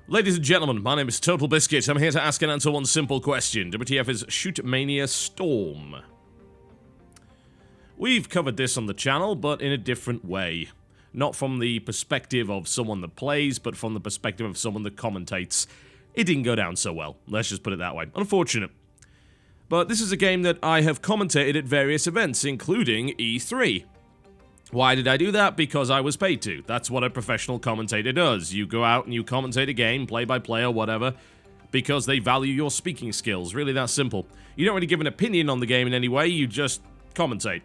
Ladies and gentlemen, my name is TotalBiscuit. I'm here to ask and answer one simple question. WTF is Shootmania Storm. We've covered this on the channel, but in a different way. Not from the perspective of someone that plays, but from the perspective of someone that commentates. It didn't go down so well. Let's just put it that way. Unfortunate. But this is a game that I have commentated at various events, including E3. Why did I do that? Because I was paid to. That's what a professional commentator does. You go out and you commentate a game, play by play or whatever, because they value your speaking skills. Really that simple. You don't really give an opinion on the game in any way, you just commentate.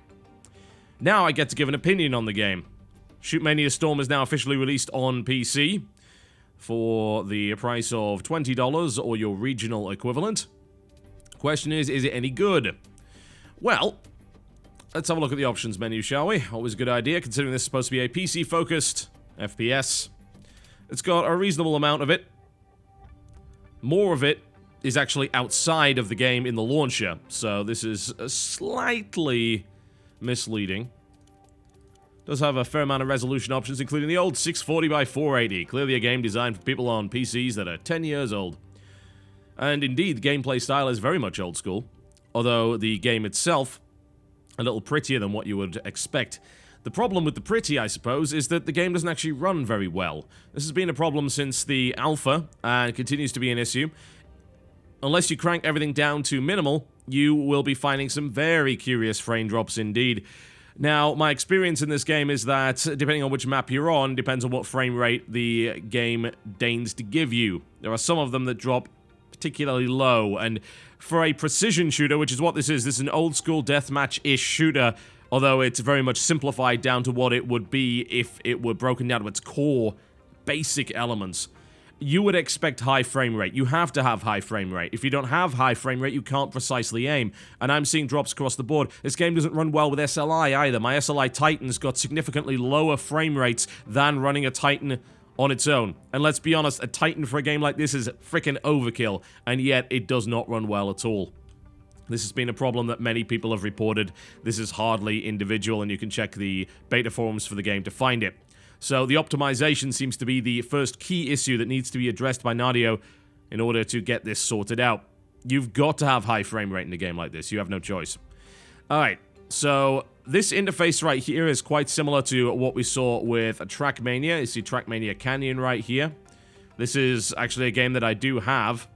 Now I get to give an opinion on the game. Shootmania Storm is now officially released on PC for the price of $20 or your regional equivalent. Question is it any good? Well, let's have a look at the options menu, shall we? Always a good idea, considering this is supposed to be a PC-focused FPS. It's got a reasonable amount of it. More of it is actually outside of the game in the launcher, so this is slightly misleading. Does have a fair amount of resolution options, including the old 640 by 480. Clearly a game designed for people on PCs that are 10 years old. And indeed, the gameplay style is very much old school, although the game itself a little prettier than what you would expect. The problem with the pretty, I suppose, is that the game doesn't actually run very well. This has been a problem since the alpha, and continues to be an issue. Unless you crank everything down to minimal, you will be finding some very curious frame drops indeed. Now, my experience in this game is that, depending on which map you're on, depends on what frame rate the game deigns to give you. There are some of them that drop particularly low, and for a precision shooter, which is what this is an old-school deathmatch-ish shooter, although it's very much simplified down to what it would be if it were broken down to its core basic elements. You would expect high frame rate. You have to have high frame rate. If you don't have high frame rate, you can't precisely aim, and I'm seeing drops across the board. This game doesn't run well with SLI either. My SLI Titan's got significantly lower frame rates than running a Titan on its own. And let's be honest, a Titan for a game like this is frickin' overkill, and yet it does not run well at all. This has been a problem that many people have reported. This is hardly individual, and you can check the beta forums for the game to find it. So the optimization seems to be the first key issue that needs to be addressed by NADEO in order to get this sorted out. You've got to have high frame rate in a game like this. You have no choice. Alright, so this interface right here is quite similar to what we saw with Trackmania. You see Trackmania Canyon right here. This is actually a game that I do have.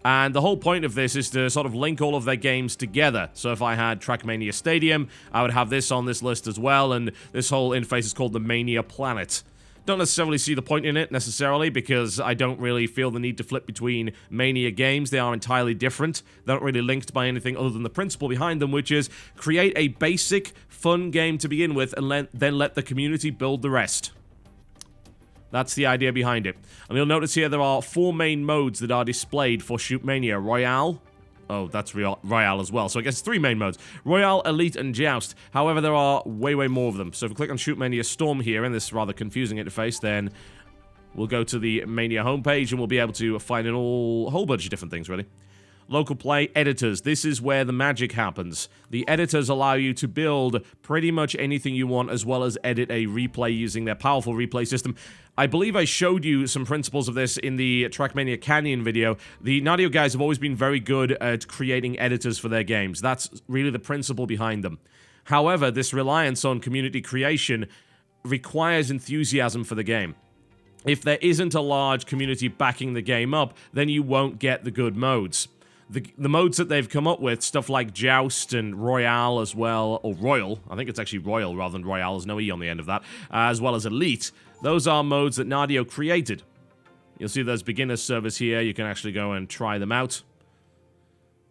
And the whole point of this is to sort of link all of their games together. So if I had Trackmania Stadium, I would have this on this list as well. And this whole interface is called the Mania Planet. Don't necessarily see the point in it, necessarily, because I don't really feel the need to flip between Mania games. They are entirely different. They're not really linked by anything other than the principle behind them, which is create a basic, fun game to begin with, and then let the community build the rest. That's the idea behind it. And you'll notice here there are 4 main modes that are displayed for Shootmania. Royale. Oh, that's Royale as well. So I guess 3 main modes. Royale, Elite, and Joust. However, there are way more of them. So if we click on Shootmania Storm here, in this rather confusing interface, then we'll go to the Mania homepage, and we'll be able to find a whole bunch of different things, really. Local play editors. This is where the magic happens. The editors allow you to build pretty much anything you want, as well as edit a replay using their powerful replay system. I believe I showed you some principles of this in the Trackmania Canyon video. The NADEO guys have always been very good at creating editors for their games. That's really the principle behind them. However, this reliance on community creation requires enthusiasm for the game. If there isn't a large community backing the game up, then you won't get the good modes. The modes that they've come up with, stuff like Joust and Royale as well, or Royal, I think it's actually Royal rather than Royale, there's no E on the end of that, as well as Elite, those are modes that NADEO created. You'll see there's beginner servers here, you can actually go and try them out.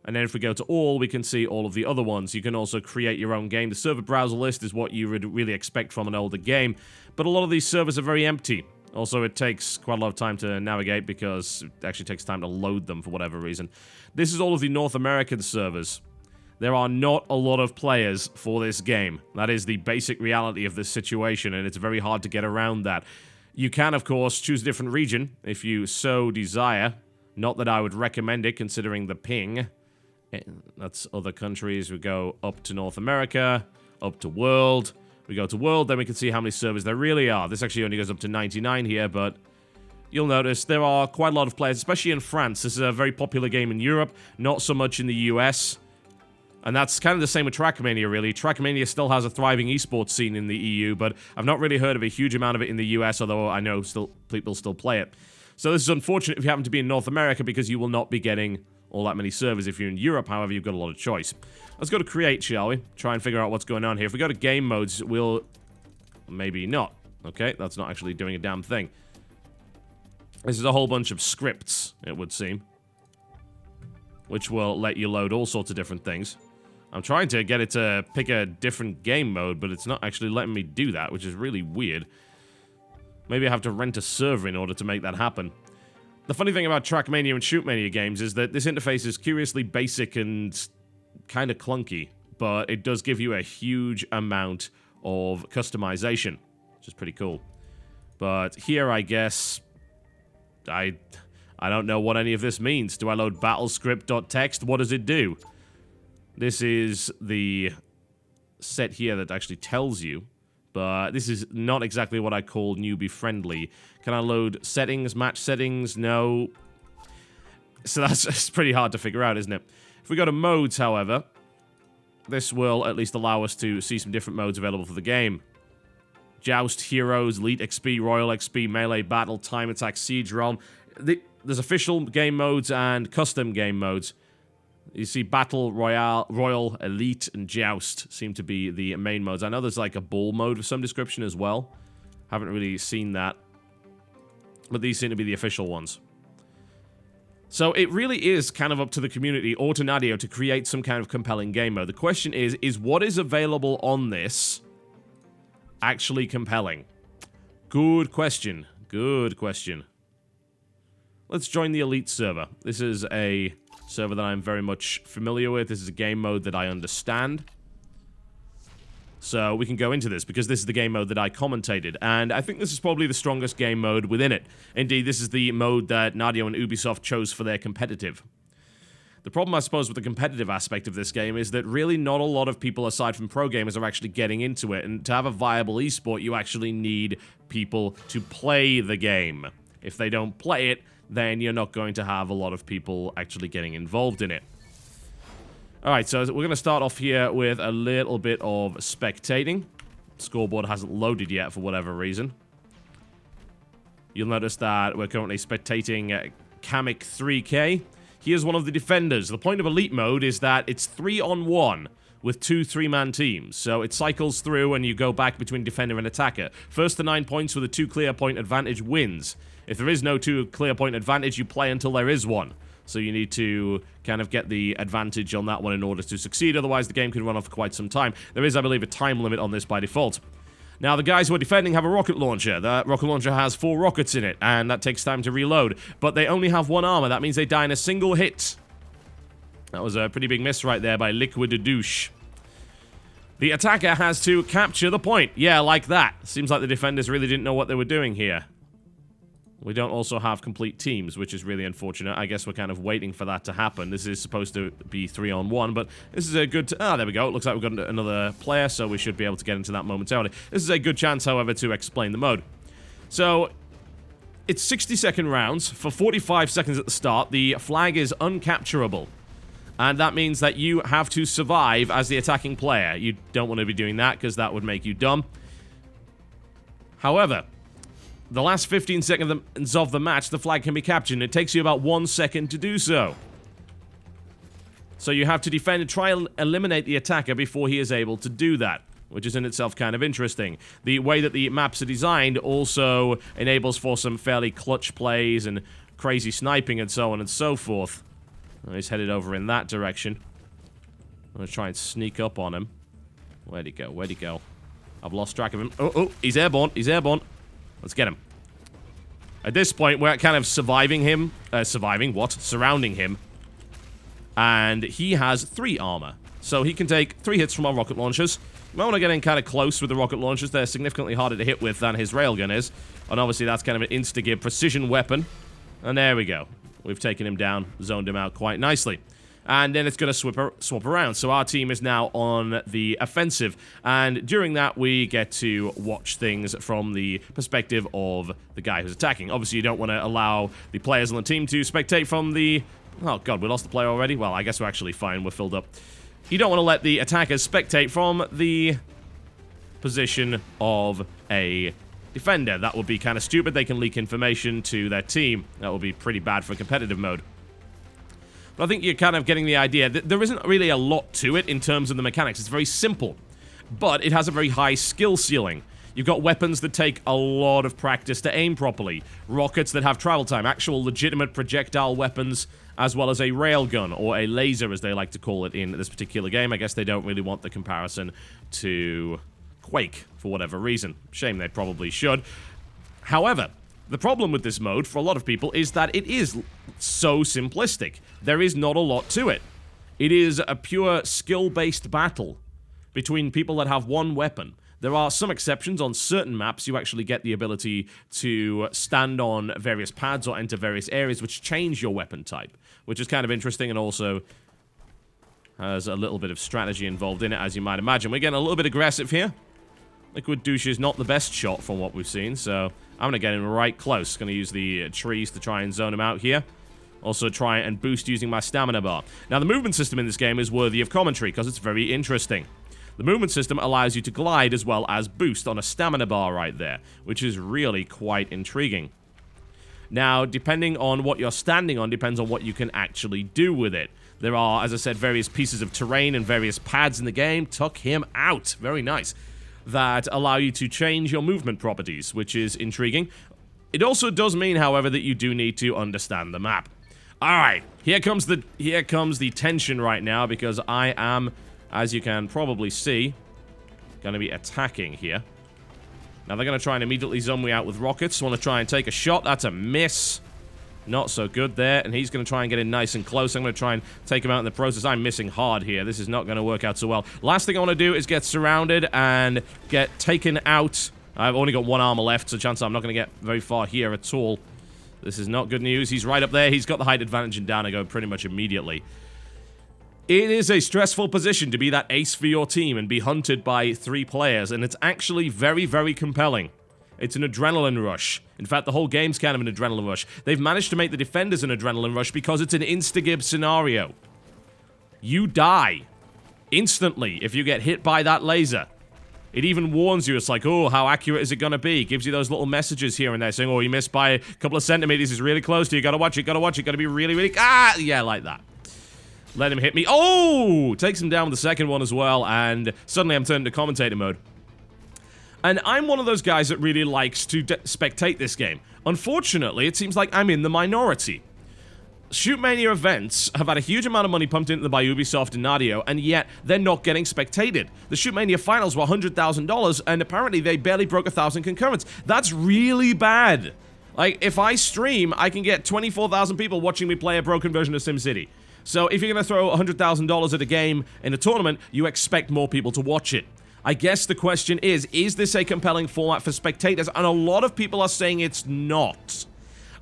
And then if we go to all, we can see all of the other ones. You can also create your own game. The server browser list is what you would really expect from an older game, but a lot of these servers are very empty. Also, it takes quite a lot of time to navigate because it actually takes time to load them for whatever reason. This is all of the North American servers. There are not a lot of players for this game. That is the basic reality of this situation, and it's very hard to get around that. You can, of course, choose a different region if you so desire. Not that I would recommend it, considering the ping. That's other countries. We go up to North America, up to World. We go to World, then we can see how many servers there really are. This actually only goes up to 99 here, but you'll notice there are quite a lot of players, especially in France. This is a very popular game in Europe, not so much in the US. And that's kind of the same with Trackmania, really. Trackmania still has a thriving esports scene in the EU, but I've not really heard of a huge amount of it in the US, although I know people still play it. So this is unfortunate if you happen to be in North America, because you will not be getting all that many servers. If you're in Europe, however, you've got a lot of choice. Let's go to create, shall we? Try and figure out what's going on here. If we go to game modes, we'll... maybe not. Okay, that's not actually doing a damn thing. This is a whole bunch of scripts, it would seem, which will let you load all sorts of different things. I'm trying to get it to pick a different game mode, but it's not actually letting me do that, which is really weird. Maybe I have to rent a server in order to make that happen. The funny thing about Trackmania and Shootmania games is that this interface is curiously basic and kind of clunky, but it does give you a huge amount of customization, which is pretty cool. But here, I guess, I don't know what any of this means. Do I load battlescript.txt? What does it do? This is the set here that actually tells you, but this is not exactly what I call newbie friendly. Can I load settings, match settings? No. So that's pretty hard to figure out, isn't it? If we go to modes, however, this will at least allow us to see some different modes available for the game. Joust, Heroes, Elite XP, Royal XP, Melee, Battle, Time Attack, Siege Realm. There's official game modes and custom game modes. You see Battle, Royal, Elite, and Joust seem to be the main modes. I know there's like a ball mode of some description as well. Haven't really seen that. But these seem to be the official ones. So it really is kind of up to the community or to NADEO to create some kind of compelling game mode. The question is what is available on this actually compelling? Good question. Good question. Let's join the Elite server. This is a server that I'm very much familiar with. This is a game mode that I understand. So we can go into this, because this is the game mode that I commentated, and I think this is probably the strongest game mode within it. Indeed, this is the mode that NADEO and Ubisoft chose for their competitive. The problem, I suppose, with the competitive aspect of this game is that really not a lot of people, aside from pro gamers, are actually getting into it, and to have a viable esport, you actually need people to play the game. If they don't play it, then you're not going to have a lot of people actually getting involved in it. Alright, so we're going to start off here with a little bit of spectating. Scoreboard hasn't loaded yet for whatever reason. You'll notice that we're currently spectating Kamek 3K. He is one of the defenders. The point of Elite mode is that it's 3-on-1 with 2 3-man teams. So it cycles through and you go back between defender and attacker. First to 9 points with a 2 clear point advantage wins. If there is no 2 clear point advantage, you play until there is one. So you need to kind of get the advantage on that one in order to succeed. Otherwise, the game could run off for quite some time. There is, I believe, a time limit on this by default. Now, the guys who are defending have a rocket launcher. That rocket launcher has 4 rockets in it, and that takes time to reload. But they only have 1 armor. That means they die in a single hit. That was a pretty big miss right there by liquiddouche. The attacker has to capture the point. Yeah, like that. Seems like the defenders really didn't know what they were doing here. We don't also have complete teams, which is really unfortunate. I guess we're kind of waiting for that to happen. This is supposed to be 3-on-1, but this is a good... there we go. It looks like we've got another player, so we should be able to get into that momentarily. This is a good chance, however, to explain the mode. So, it's 60-second rounds. For 45 seconds at the start, the flag is uncapturable. And that means that you have to survive as the attacking player. You don't want to be doing that, because that would make you dumb. However, the last 15 seconds of the match, the flag can be captured, and it takes you about 1 second to do so. So you have to defend and try and eliminate the attacker before he is able to do that, which is in itself kind of interesting. The way that the maps are designed also enables for some fairly clutch plays and crazy sniping and so on and so forth. He's headed over in that direction. I'm going to try and sneak up on him. Where'd he go? Where'd he go? I've lost track of him. Oh, he's airborne. He's airborne. Let's get him. At this point, we're kind of surrounding him. And he has 3 armor. So he can take 3 hits from our rocket launchers. You might want to get in kind of close with the rocket launchers. They're significantly harder to hit with than his railgun is. And obviously that's kind of an insta-give precision weapon. And there we go. We've taken him down, zoned him out quite nicely. and then it's going to swap around. So our team is now on the offensive, and during that we get to watch things from the perspective of the guy who's attacking. Obviously, you don't want to allow the players on the team to spectate from the... Oh god, we lost the player already? Well, I guess we're actually fine, we're filled up. You don't want to let the attackers spectate from the position of a defender. That would be kind of stupid. They can leak information to their team. That would be pretty bad for competitive mode. But I think you're kind of getting the idea. There isn't really a lot to it in terms of the mechanics. It's very simple, but it has a very high skill ceiling. You've got weapons that take a lot of practice to aim properly, rockets that have travel time, actual legitimate projectile weapons, as well as a railgun, or a laser as they like to call it in this particular game. I guess they don't really want the comparison to Quake for whatever reason. Shame, they probably should. However, the problem with this mode, for a lot of people, is that it is so simplistic. There is not a lot to it. It is a pure skill-based battle between people that have one weapon. There are some exceptions. On certain maps, you actually get the ability to stand on various pads or enter various areas which change your weapon type, which is kind of interesting and also has a little bit of strategy involved in it, as you might imagine. We're getting a little bit aggressive here. Liquiddouche is not the best shot from what we've seen, so I'm going to get him right close. Going to use the trees to try and zone him out here. Also try and boost using my stamina bar. Now, the movement system in this game is worthy of commentary because it's very interesting. The movement system allows you to glide as well as boost on a stamina bar right there, which is really quite intriguing. Now, depending on what you're standing on, depends on what you can actually do with it. There are, as I said, various pieces of terrain and various pads in the game. Tuck him out. Very nice. That allow you to change your movement properties, which is intriguing. It also does mean, however, that you do need to understand the map. Alright, here comes the tension right now, because I am, as you can probably see, going to be attacking here. Now they're going to try and immediately zone me out with rockets. Want to try and take a shot. That's a miss. Not so good there, and he's going to try and get in nice and close. I'm going to try and take him out in the process. I'm missing hard here. This is not going to work out so well. Last thing I want to do is get surrounded and get taken out. I've only got one armor left, so chances are I'm not going to get very far here at all. This is not good news. He's right up there. He's got the height advantage, and down I go pretty much immediately. It is a stressful position to be that ace for your team and be hunted by 3 players, and it's actually very, very compelling. It's an adrenaline rush. In fact, the whole game's kind of an adrenaline rush. They've managed to make the defenders an adrenaline rush because it's an insta-gib scenario. You die instantly if you get hit by that laser. It even warns you. It's like, oh, how accurate is it going to be? It gives you those little messages here and there saying, oh, you missed by a couple of centimeters. It's really close to you. Gotta watch it, gotta watch it. Gotta be really, really... Ah! Yeah, like that. Let him hit me. Oh! Takes him down with the second one as well, and suddenly I'm turned to commentator mode. And I'm one of those guys that really likes to spectate this game. Unfortunately, it seems like I'm in the minority. Shootmania events have had a huge amount of money pumped into them by Ubisoft and NADEO, and yet they're not getting spectated. The Shootmania finals were $100,000, and apparently they barely broke 1,000 concurrents. That's really bad. Like, if I stream, I can get 24,000 people watching me play a broken version of SimCity. So if you're going to throw $100,000 at a game in a tournament, you expect more people to watch it. I guess the question is this a compelling format for spectators? And a lot of people are saying it's not.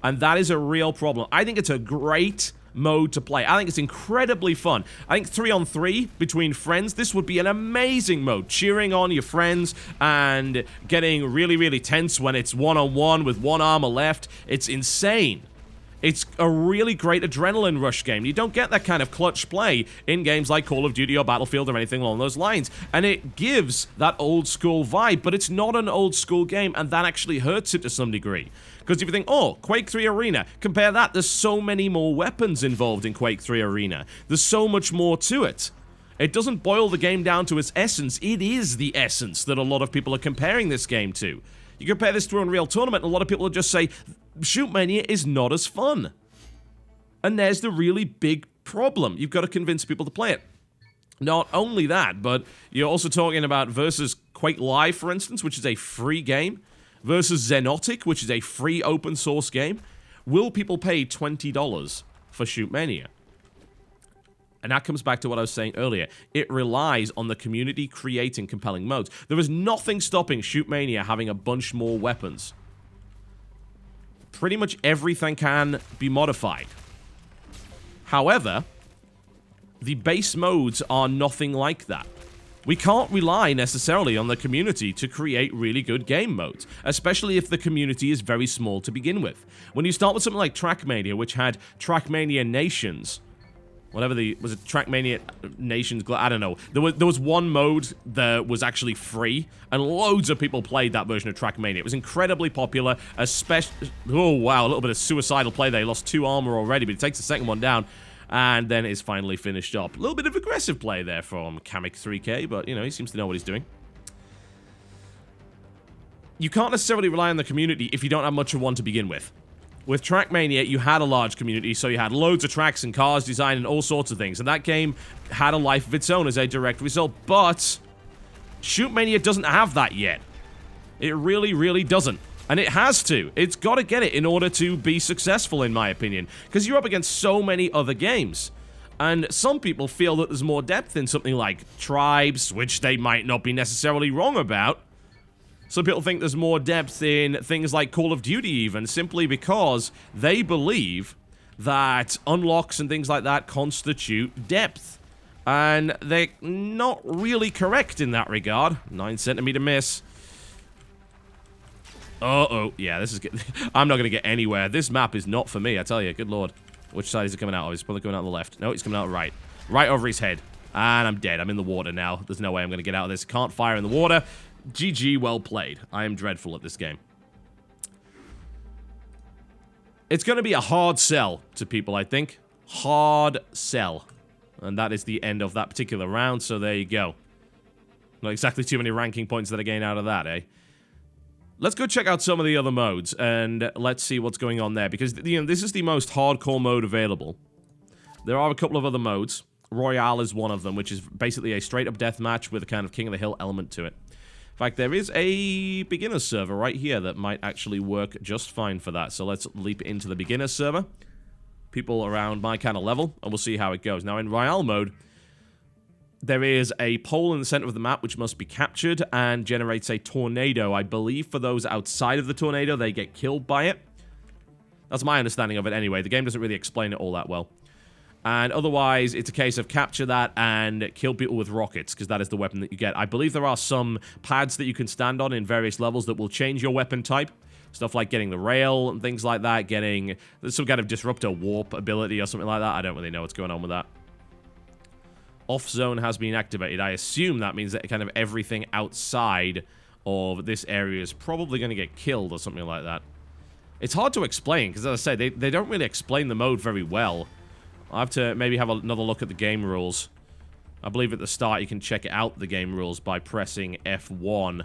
And that is a real problem. I think it's a great mode to play. I think it's incredibly fun. I think 3-on-3 between friends, this would be an amazing mode. Cheering on your friends and getting really, really tense when it's one-on-one with one armor left. It's insane. It's a really great adrenaline rush game. You don't get that kind of clutch play in games like Call of Duty or Battlefield or anything along those lines. And it gives that old school vibe, but it's not an old school game, and that actually hurts it to some degree. Because if you think, oh, Quake 3 Arena, compare that, there's so many more weapons involved in Quake 3 Arena. There's so much more to it. It doesn't boil the game down to its essence. It is the essence that a lot of people are comparing this game to. You compare this to Unreal Tournament, and a lot of people will just say, Shootmania is not as fun. And there's the really big problem. You've got to convince people to play it. Not only that, but you're also talking about versus Quake Live, for instance, which is a free game, versus Xenotic, which is a free open source game. Will people pay $20 for Shootmania? And that comes back to what I was saying earlier. It relies on the community creating compelling modes. There is nothing stopping Shootmania having a bunch more weapons. Pretty much everything can be modified. However, the base modes are nothing like that. We can't rely necessarily on the community to create really good game modes, especially if the community is very small to begin with. When you start with something like Trackmania, which had Trackmania Nations, whatever was it Trackmania Nations, I don't know. There was one mode that was actually free, and loads of people played that version of Trackmania. It was incredibly popular, especially, oh wow, a little bit of suicidal play there. He lost 2 armor already, but he takes the second one down. And then is finally finished up. A little bit of aggressive play there from Kamek3K, but, you know, he seems to know what he's doing. You can't necessarily rely on the community if you don't have much of one to begin with. With Trackmania, you had a large community, so you had loads of tracks and cars design and all sorts of things. And that game had a life of its own as a direct result. But Shootmania doesn't have that yet. It really, really doesn't. And it has to. It's got to get it in order to be successful, in my opinion. Because you're up against so many other games. And some people feel that there's more depth in something like Tribes, which they might not be necessarily wrong about. Some people think there's more depth in things like Call of Duty even, simply because they believe that unlocks and things like that constitute depth. And they're not really correct in that regard. 9cm miss. Uh-oh. Yeah, this is good. I'm not going to get anywhere. This map is not for me, I tell you. Good lord. Which side is it coming out of? He's probably coming out on the left. No, he's coming out right. Right over his head. And I'm dead. I'm in the water now. There's no way I'm going to get out of this. Can't fire in the water. GG, well played. I am dreadful at this game. It's going to be a hard sell to people, I think. Hard sell. And that is the end of that particular round, so there you go. Not exactly too many ranking points that I gain out of that, eh? Let's go check out some of the other modes, and let's see what's going on there, because, you know, this is the most hardcore mode available. There are a couple of other modes. Royale is one of them, which is basically a straight-up deathmatch with a kind of King of the Hill element to it. In fact, there is a beginner server right here that might actually work just fine for that, so let's leap into the beginner server. People around my kind of level, and we'll see how it goes. Now, in Royale mode, there is a pole in the center of the map which must be captured and generates a tornado. I believe for those outside of the tornado, they get killed by it. That's my understanding of it anyway. The game doesn't really explain it all that well. And otherwise, it's a case of capture that and kill people with rockets, because that is the weapon that you get. I believe there are some pads that you can stand on in various levels that will change your weapon type. Stuff like getting the rail and things like that, getting some kind of disruptor warp ability or something like that. I don't really know what's going on with that. Off zone has been activated. I assume that means that kind of everything outside of this area is probably going to get killed or something like that. It's hard to explain, because as I say, they don't really explain the mode very well. I'll have to maybe have another look at the game rules. I believe at the start you can check out the game rules by pressing F1.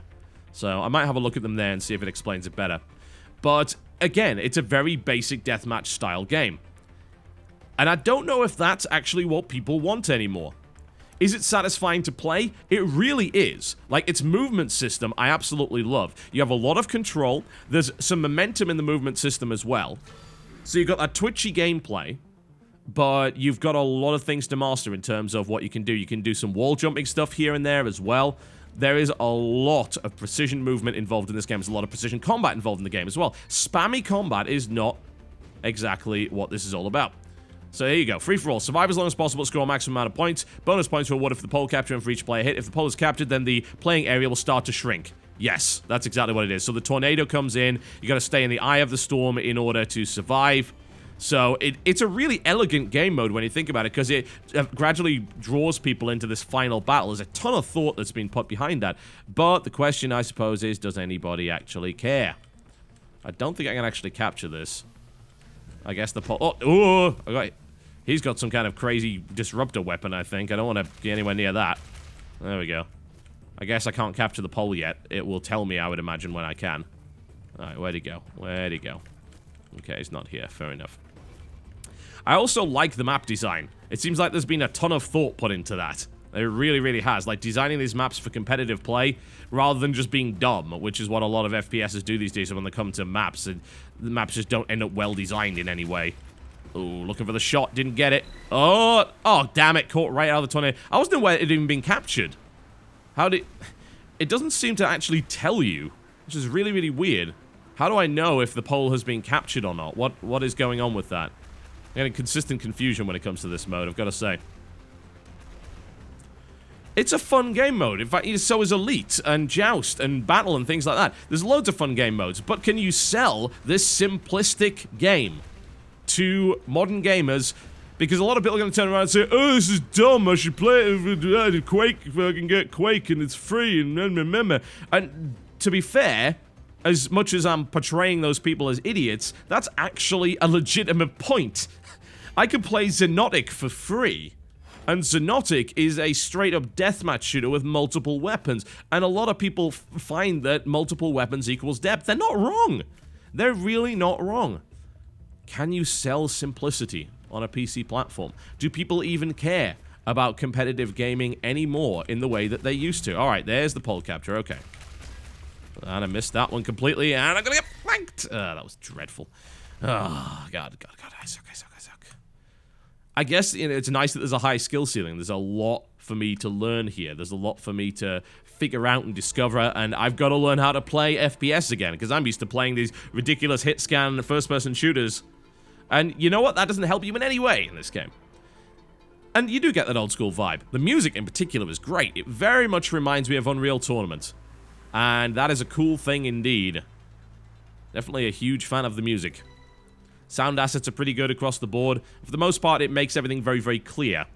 So I might have a look at them there and see if it explains it better. But again, it's a very basic deathmatch style game. And I don't know if that's actually what people want anymore. Is it satisfying to play? It really is. Like, its movement system, I absolutely love. You have a lot of control. There's some momentum in the movement system as well. So you've got that twitchy gameplay, but you've got a lot of things to master in terms of what you can do. You can do some wall jumping stuff here and there as well. There is a lot of precision movement involved in this game. There's a lot of precision combat involved in the game as well. Spammy combat is not exactly what this is all about. So there you go. Free for all. Survive as long as possible. Score a maximum amount of points. Bonus points rewarded for the pole capture and for each player hit. If the pole is captured, then the playing area will start to shrink. Yes, that's exactly what it is. So the tornado comes in. You got to stay in the eye of the storm in order to survive. So it's a really elegant game mode when you think about it, because it gradually draws people into this final battle. There's a ton of thought that's been put behind that. But the question, I suppose, is, does anybody actually care? I don't think I can actually capture this. I guess the pole... Oh, okay. He's got some kind of crazy disruptor weapon, I think. I don't want to get anywhere near that. There we go. I guess I can't capture the pole yet. It will tell me, I would imagine, when I can. Alright, where'd he go? Where'd he go? Okay, he's not here. Fair enough. I also like the map design. It seems like there's been a ton of thought put into that. It really, really has. Like, designing these maps for competitive play, rather than just being dumb, which is what a lot of FPSs do these days when they come to maps. And the maps just don't end up well designed in any way. Oh, looking for the shot. Didn't get it. Oh, damn it. Caught right out of the tornado. I wasn't aware it had even been captured. How did... It doesn't seem to actually tell you, which is really, really weird. How do I know if the pole has been captured or not? What is going on with that? I'm getting consistent confusion when it comes to this mode, I've got to say. It's a fun game mode. In fact, so is Elite and Joust and Battle and things like that. There's loads of fun game modes, but can you sell this simplistic game to modern gamers? Because a lot of people are going to turn around and say, oh, this is dumb, I should play it with Quake if I can get Quake and it's free and remember. And to be fair, as much as I'm portraying those people as idiots, that's actually a legitimate point. I could play Xenotic for free. And Xenotic is a straight-up deathmatch shooter with multiple weapons. And a lot of people find that multiple weapons equals depth. They're not wrong. They're really not wrong. Can you sell simplicity on a PC platform? Do people even care about competitive gaming anymore in the way that they used to? Alright, there's the poll capture. Okay. And I missed that one completely. And I'm gonna get flanked. That was dreadful. Oh, God. I suck. I guess it's nice that there's a high skill ceiling. There's a lot for me to learn here. There's a lot for me to figure out and discover, and I've got to learn how to play FPS again, because I'm used to playing these ridiculous hit-scan first-person shooters. And you know what? That doesn't help you in any way in this game. And you do get that old-school vibe. The music in particular is great. It very much reminds me of Unreal Tournament. And that is a cool thing indeed. Definitely a huge fan of the music. Sound assets are pretty good across the board. For the most part, it makes everything very, very clear.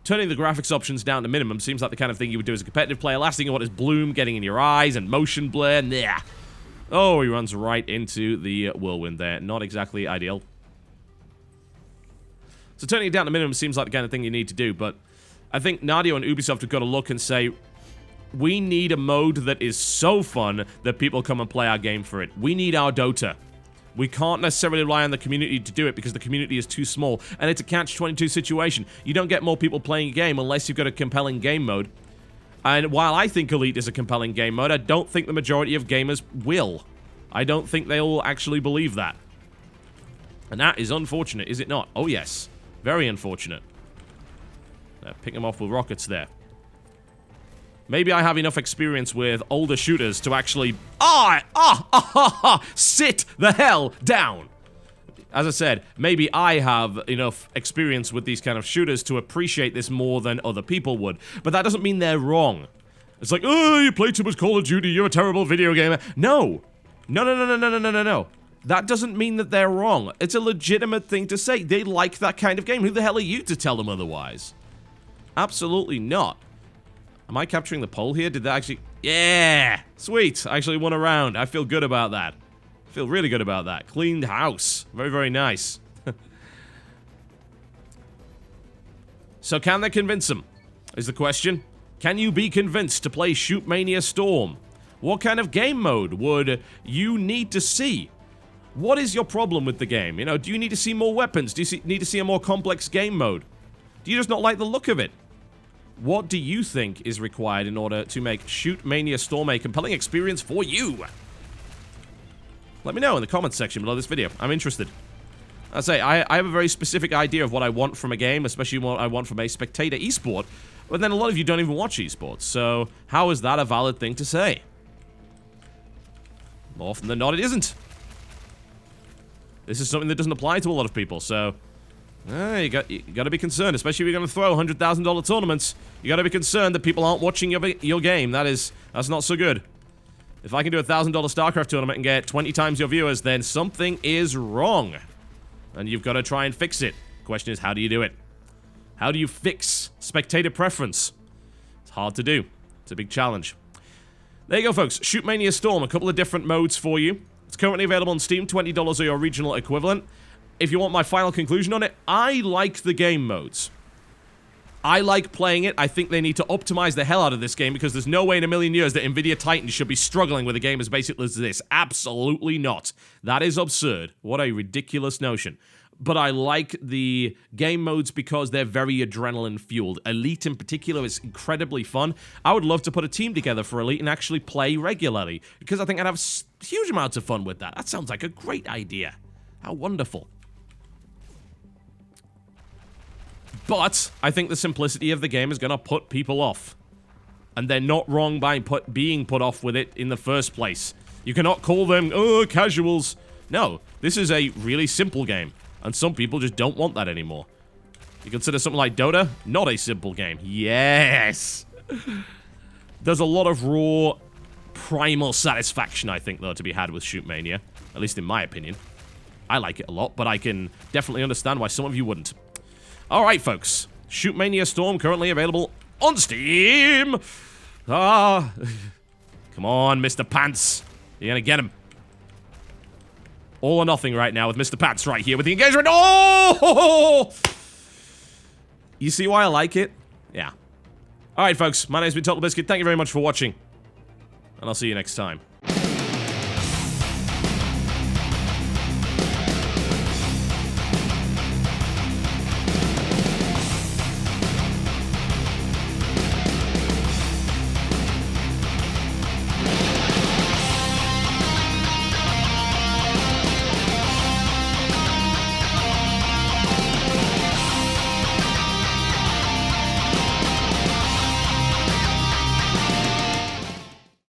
Turning the graphics options down to minimum seems like the kind of thing you would do as a competitive player. Last thing you want is bloom getting in your eyes and motion blur. Nah. Oh, he runs right into the whirlwind there. Not exactly ideal. So turning it down to minimum seems like the kind of thing you need to do, but I think NADEO and Ubisoft have got to look and say, we need a mode that is so fun that people come and play our game for it. We need our Dota. We can't necessarily rely on the community to do it because the community is too small, and it's a catch-22 situation. You don't get more people playing a game unless you've got a compelling game mode. And while I think Elite is a compelling game mode, I don't think the majority of gamers will. I don't think they all actually believe that. And that is unfortunate, is it not? Oh yes. Very unfortunate. Pick them off with rockets there. Maybe I have enough experience with older shooters to actually... sit the hell down! As I said, maybe I have enough experience with these kind of shooters to appreciate this more than other people would. But that doesn't mean they're wrong. It's like, oh, you play too much Call of Duty, you're a terrible video gamer. No. No. That doesn't mean that they're wrong. It's a legitimate thing to say. They like that kind of game. Who the hell are you to tell them otherwise? Absolutely not. Am I capturing the poll here? Did that actually... Yeah! Sweet! I actually won a round. I feel good about that. I feel really good about that. Cleaned house. Very, very nice. So can they convince them? Is the question. Can you be convinced to play Shootmania Storm? What kind of game mode would you need to see? What is your problem with the game? Do you need to see more weapons? Do you need to see a more complex game mode? Do you just not like the look of it? What do you think is required in order to make Shootmania Storm a compelling experience for you? Let me know in the comments section below this video. I'm interested. I say, I have a very specific idea of what I want from a game, especially what I want from a spectator esport, but then a lot of you don't even watch esports, so how is that a valid thing to say? More often than not, it isn't. This is something that doesn't apply to a lot of people, so... you got to be concerned, especially if you're going to throw $100,000 tournaments. You got to be concerned that people aren't watching your game. That's not so good. If I can do a $1,000 StarCraft tournament and get 20 times your viewers, then something is wrong. And you've got to try and fix it. Question is, how do you do it? How do you fix spectator preference? It's hard to do. It's a big challenge. There you go, folks. Shootmania Storm, a couple of different modes for you. It's currently available on Steam, $20 or your regional equivalent. If you want my final conclusion on it, I like the game modes. I like playing it. I think they need to optimize the hell out of this game because there's no way in a million years that Nvidia Titans should be struggling with a game as basic as this. Absolutely not. That is absurd. What a ridiculous notion. But I like the game modes because they're very adrenaline-fueled. Elite in particular is incredibly fun. I would love to put a team together for Elite and actually play regularly because I think I'd have huge amounts of fun with that. That sounds like a great idea. How wonderful. But I think the simplicity of the game is going to put people off. And they're not wrong by being put off with it in the first place. You cannot call them, oh, casuals. No, this is a really simple game. And some people just don't want that anymore. You consider something like Dota? Not a simple game. Yes! There's a lot of raw, primal satisfaction, I think, though, to be had with Shootmania. At least in my opinion. I like it a lot, but I can definitely understand why some of you wouldn't. Alright, folks. Shootmania Storm currently available on Steam! Ah. Come on, Mr. Pants. You're gonna get him. All or nothing right now with Mr. Pants right here with the engagement. Oh! You see why I like it? Yeah. Alright, folks. My name's been TotalBiscuit. Thank you very much for watching. And I'll see you next time.